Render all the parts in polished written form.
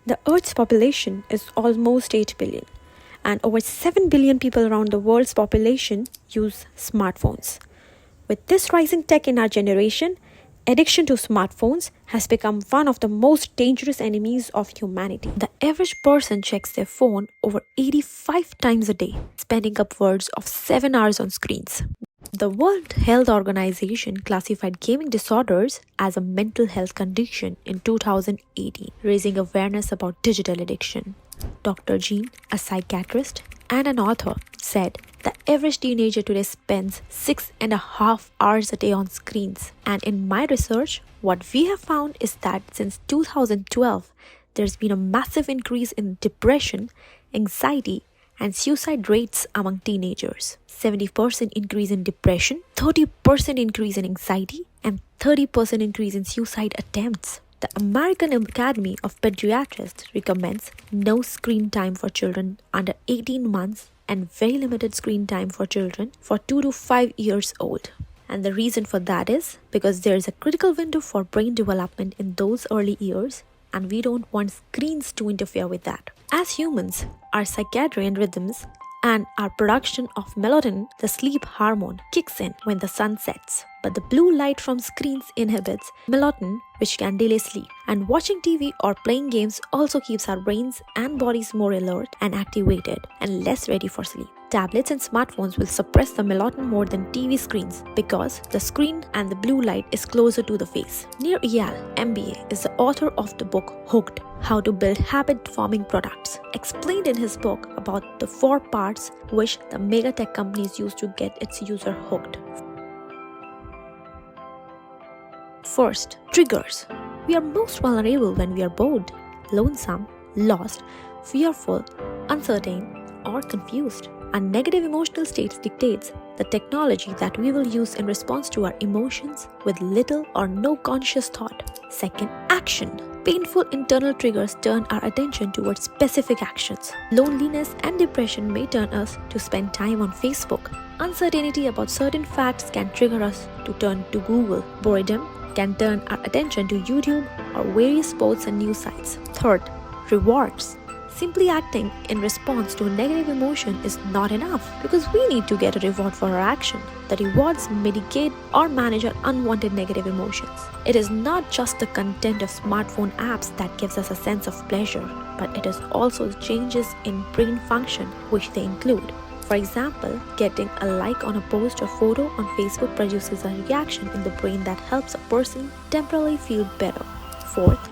The Earth's population is almost 8 billion, and over 7 billion people around the world's population use smartphones. With this rising tech in our generation, addiction to smartphones has become one of the most dangerous enemies of humanity. The average person checks their phone over 85 times a day, spending upwards of 7 hours on screens. The World Health Organization classified gaming disorders as a mental health condition in 2018, raising awareness about digital addiction. Dr. Jean, a psychiatrist and an author, said the average teenager today spends 6.5 hours a day on screens. And in my research, what we have found is that since 2012, there's been a massive increase in depression, anxiety, and suicide rates among teenagers. 70% increase in depression, 30% increase in anxiety, and 30% increase in suicide attempts. The American Academy of Pediatrics recommends no screen time for children under 18 months and very limited screen time for children for 2 to 5 years old. And the reason for that is because there is a critical window for brain development in those early years, and we don't want screens to interfere with that. As humans, our circadian rhythms and our production of melatonin, the sleep hormone, kicks in when the sun sets. But the blue light from screens inhibits melatonin, which can delay sleep. And watching TV or playing games also keeps our brains and bodies more alert and activated and less ready for sleep. Tablets and smartphones will suppress the melatonin more than TV screens because the screen and the blue light is closer to the face. Nir Eyal, MBA, is the author of the book Hooked: How to Build Habit-Forming Products, explained in his book about the 4 parts which the mega tech companies use to get its user hooked. First, triggers. We are most vulnerable when we are bored, lonesome, lost, fearful, uncertain, or confused. Our negative emotional states dictates the technology that we will use in response to our emotions with little or no conscious thought. Second, action. Painful internal triggers turn our attention towards specific actions. Loneliness and depression may turn us to spend time on Facebook. Uncertainty about certain facts can trigger us to turn to Google. Boredom can turn our attention to YouTube or various sports and news sites. Third, rewards. Simply acting in response to a negative emotion is not enough because we need to get a reward for our action. The rewards mitigate or manage our unwanted negative emotions. It is not just the content of smartphone apps that gives us a sense of pleasure, but it is also changes in brain function which they include. For example, getting a like on a post or photo on Facebook produces a reaction in the brain that helps a person temporarily feel better. Fourth,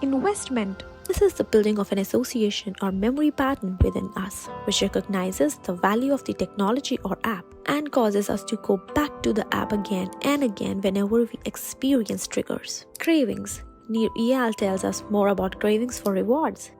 investment. This is the building of an association or memory pattern within us, which recognizes the value of the technology or app and causes us to go back to the app again and again whenever we experience triggers. Cravings. Nir Eyal tells us more about cravings for rewards.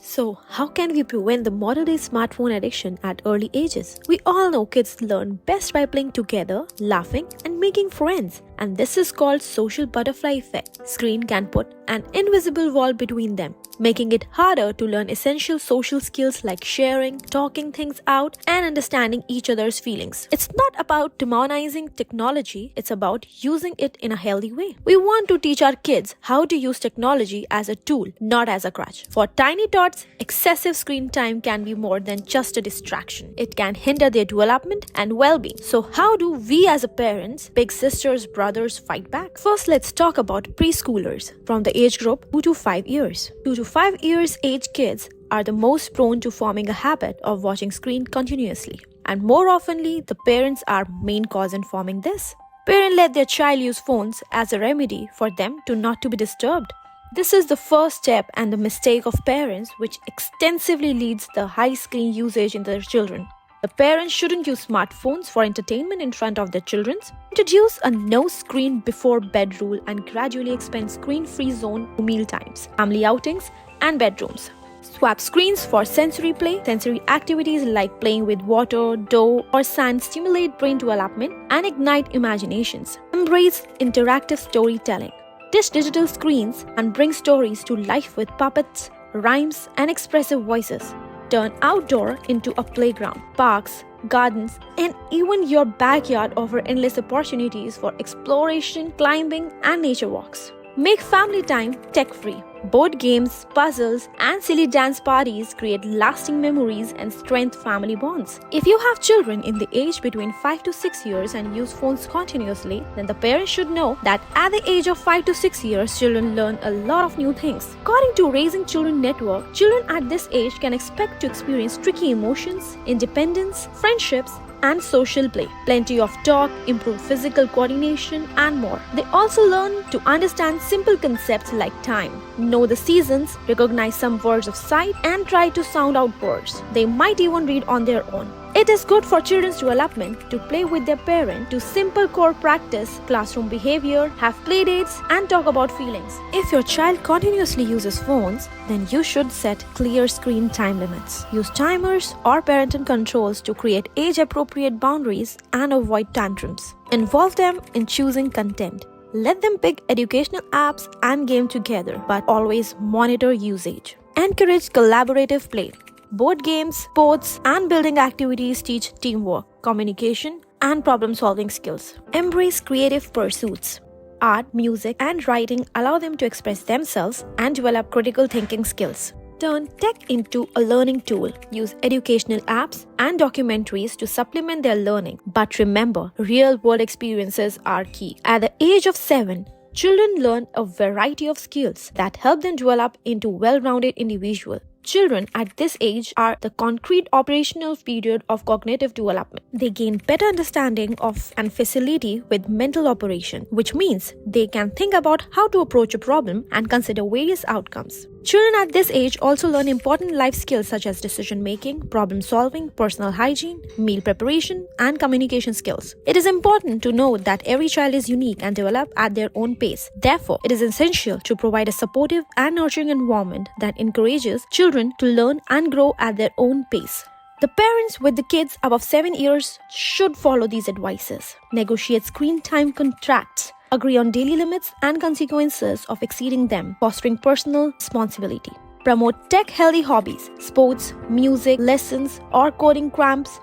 So, how can we prevent the modern-day smartphone addiction at early ages? We all know kids learn best by playing together, laughing, and making friends. And this is called social butterfly effect. Screen can put an invisible wall between them, making it harder to learn essential social skills like sharing, talking things out, and understanding each other's feelings. It's not about demonizing technology, it's about using it in a healthy way. We want to teach our kids how to use technology as a tool, not as a crutch. For tiny tots, excessive screen time can be more than just a distraction. It can hinder their development and well-being. So how do we as parents, big sisters, brothers fight back? First, let's talk about preschoolers from the age group 2 to 5 years. 2 to 5 years age kids are the most prone to forming a habit of watching screen continuously. And more oftenly, the parents are main cause in forming this. Parents let their child use phones as a remedy for them to not to be disturbed. This is the first step and the mistake of parents, which extensively leads the high screen usage in their children. The parents shouldn't use smartphones for entertainment in front of their children. Introduce a no screen before bed rule and gradually expand screen-free zone to meal times, family outings, and bedrooms. Swap screens for sensory play. Sensory activities like playing with water, dough, or sand stimulate brain development and ignite imaginations. Embrace interactive storytelling. Dish digital screens and bring stories to life with puppets, rhymes, and expressive voices. Turn outdoor into a playground. Parks, gardens, and even your backyard offer endless opportunities for exploration, climbing, and nature walks. Make family time tech-free. Board games, puzzles, and silly dance parties create lasting memories and strengthen family bonds. If you have children in the age between 5 to 6 years and use phones continuously, then the parents should know that at the age of 5 to 6 years, children learn a lot of new things. According to Raising Children Network, children at this age can expect to experience tricky emotions, independence, friendships, and social play. Plenty of talk, improved physical coordination, and more. They also learn to understand simple concepts like time, know the seasons, recognize some words of sight, and try to sound out words. They might even read on their own. It is good for children's development to play with their parent, do simple core practice, classroom behavior, have play dates, and talk about feelings. If your child continuously uses phones, then you should set clear screen time limits. Use timers or parental controls to create age-appropriate boundaries and avoid tantrums. Involve them in choosing content. Let them pick educational apps and game together, but always monitor usage. Encourage collaborative play. Board games, sports, and building activities teach teamwork, communication, and problem-solving skills. Embrace creative pursuits. Art, music, and writing allow them to express themselves and develop critical thinking skills. Turn tech into a learning tool. Use educational apps and documentaries to supplement their learning. But remember, real-world experiences are key. At the age of 7, children learn a variety of skills that help them develop into well-rounded individuals. Children at this age are the concrete operational period of cognitive development. They gain better understanding of and facility with mental operation, which means they can think about how to approach a problem and consider various outcomes. Children at this age also learn important life skills such as decision making, problem solving, personal hygiene, meal preparation, and communication skills. It is important to note that every child is unique and develop at their own pace. Therefore, it is essential to provide a supportive and nurturing environment that encourages children to learn and grow at their own pace. The parents with the kids above 7 years should follow these advices. Negotiate screen time contracts. Agree on daily limits and consequences of exceeding them, fostering personal responsibility. Promote tech-healthy hobbies, sports, music, lessons, or coding camps,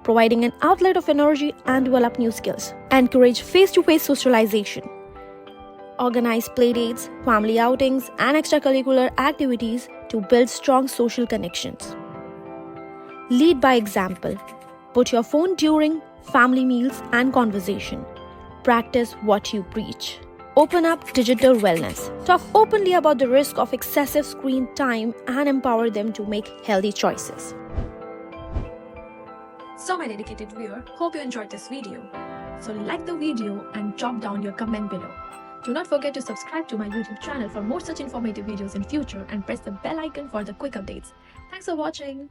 providing an outlet of energy and develop new skills. Encourage face-to-face socialization. Organize playdates, family outings, and extracurricular activities to build strong social connections. Lead by example. Put your phone during family meals and conversation. Practice what you preach. Open up digital wellness. Talk openly about the risk of excessive screen time and empower them to make healthy choices. So my dedicated viewer, hope you enjoyed this video. So like the video and drop down your comment below. Do not forget to subscribe to my YouTube channel for more such informative videos in future and press the bell icon for the quick updates. Thanks for watching.